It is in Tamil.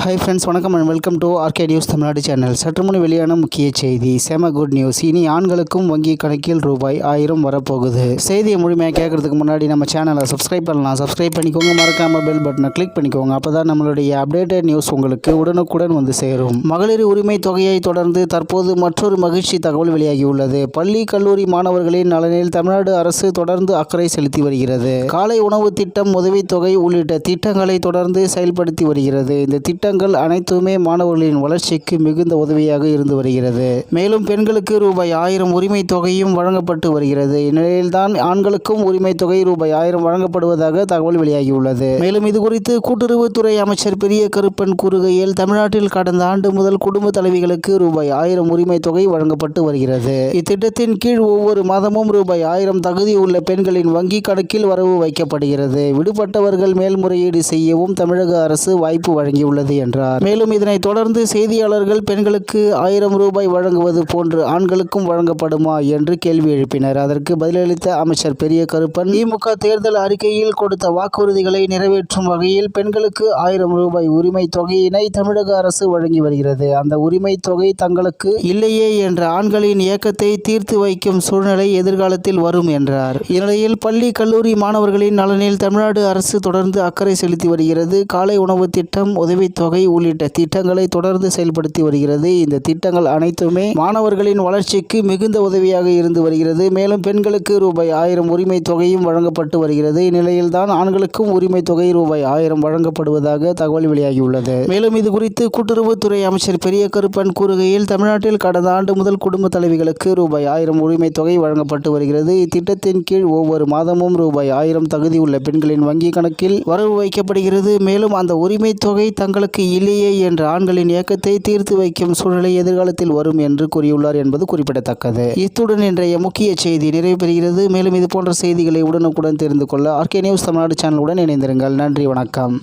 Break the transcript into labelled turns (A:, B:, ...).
A: ஹாய் ஃப்ரெண்ட்ஸ், வணக்கம் and welcome to RK news Tamil Nadu channel. சற்று முன் வெளியான முக்கிய செய்தி, செம குட் நியூஸ். இனி ஆண்களுக்கும் வங்கி கணக்கில் ரூபாய் 1000 வரப்போகுது. செய்தியை முழுமையாக கேட்கறதுக்கு முன்னாடி நம்ம சேனலை சப்ஸ்கிரைப் பண்ணலாம். சப்ஸ்கிரைப் பண்ணிக்கோங்க, மறக்காம பெல் பட்டனை கிளிக் பண்ணிக்கோங்க. அப்பதான் நம்மளுடைய அப்டேட்டட் நியூஸ் உங்களுக்கு உடனுக்குடன் வந்து சேரும். மகளிர் உரிமை தொகையை தொடர்ந்து தற்போது மற்றொரு மகிழ்ச்சி தகவல் வெளியாகியுள்ளது. பள்ளி கல்லூரி மாணவர்களின் நலனில் தமிழ்நாடு அரசு தொடர்ந்து அக்கறை செலுத்தி வருகிறது. காலை உணவு திட்டம், உதவித்தொகை உள்ளிட்ட திட்டங்களை தொடர்ந்து செயல்படுத்தி வருகிறது. இந்த திட்டங்கள் அனைத்துமே மாணவர்களின் வளர்ச்சிக்கு மிகுந்த உதவியாக இருந்து வருகிறது. மேலும் பெண்களுக்கு ரூபாய் 1000 உரிமை தொகையும் வழங்கப்பட்டு வருகிறது. இந்நிலையில்தான் ஆண்களுக்கும் உரிமை தொகை ரூபாய் 1000 வழங்கப்படுவதாக தகவல் வெளியாகியுள்ளது. மேலும் இதுகுறித்து கூட்டுறவுத்துறை அமைச்சர் பெரிய கருப்பன் கூறுகையில், தமிழ்நாட்டில் கடந்த ஆண்டு முதல் குடும்ப தலைவிகளுக்கு ரூபாய் 1000 உரிமை தொகை வழங்கப்பட்டு வருகிறது. இத்திட்டத்தின் கீழ் ஒவ்வொரு மாதமும் ரூபாய் 1000 தகுதி உள்ள பெண்களின் வங்கி கணக்கில் வரவு வைக்கப்படுகிறது. விடுபட்டவர்கள் மேல்முறையீடு செய்யவும் தமிழக அரசு வாய்ப்பு வழங்கியுள்ளது என்றார். மேலும் இதனைத் தொடர்ந்து செய்தியாளர்கள், பெண்களுக்கு 1000 ரூபாய் வழங்குவது போன்று ஆண்களுக்கும் வழங்கப்படுமா என்று கேள்வி எழுப்பினர். அதற்கு பதிலளித்த அமைச்சர் பெரிய கருப்பன், திமுக தேர்தல் அறிக்கையில் கொடுத்த வாக்குறுதிகளை நிறைவேற்றும் வகையில் பெண்களுக்கு 1000 ரூபாய் உரிமை தொகையினை தமிழக அரசு வழங்கி வருகிறது. அந்த உரிமை தொகை தங்களுக்கு இல்லையே என்ற ஆண்களின் ஏக்கத்தை தீர்த்து வைக்கும் சூழ்நிலை எதிர்காலத்தில் வரும் என்றார். இந்நிலையில் பள்ளி கல்லூரி மாணவர்களின் நலனில் தமிழ்நாடு அரசு தொடர்ந்து அக்கறை செலுத்தி வருகிறது. காலை உணவு திட்டம், உதவித்தொகை உள்ளிட்ட திட்டங்களை தொடர்ந்து செயல்படுத்தி வருகிறது. இந்த திட்டங்கள் அனைத்துமே மாணவர்களின் வளர்ச்சிக்கு மிகுந்த உதவியாக இருந்து வருகிறது. மேலும் பெண்களுக்கு ரூபாய் 1000 உரிமை தொகையும் வழங்கப்பட்டு வருகிறது. இந்நிலையில்தான் ஆண்களுக்கும் உரிமை தொகை ரூபாய் 1000 வழங்கப்படுவதாக தகவல் வெளியாகியுள்ளது. மேலும் இதுகுறித்து கூட்டுறவுத்துறை அமைச்சர் பெரிய கருப்பன் கூறுகையில், தமிழ்நாட்டில் கடந்த ஆண்டு முதல் குடும்ப தலைவிகளுக்கு ரூபாய் 1000 உரிமை தொகை வழங்கப்பட்டு வருகிறது. இத்திட்டத்தின் கீழ் ஒவ்வொரு மாதமும் ரூபாய் 1000 தகுதி உள்ள பெண்களின் வங்கி கணக்கில் வரவு வைக்கப்படுகிறது. மேலும் அந்த உரிமை தொகை தங்களுக்கு இல்லையே என்ற ஆண்களின் ஏக்கத்தை தீர்த்து வைக்கும் சூழ்நிலை எதிர்காலத்தில் வரும் என்று கூறியுள்ளார் என்பது குறிப்பிடத்தக்கது. இத்துடன் இன்றைய முக்கிய செய்தி நிறைவு பெறுகிறது. மேலும் இது போன்ற செய்திகளை உடனுக்குடன் தெரிந்து கொள்ள ஆர்கே நியூஸ் தமிழ்நாடு சேனலுடன் இணைந்திருங்கள். நன்றி, வணக்கம்.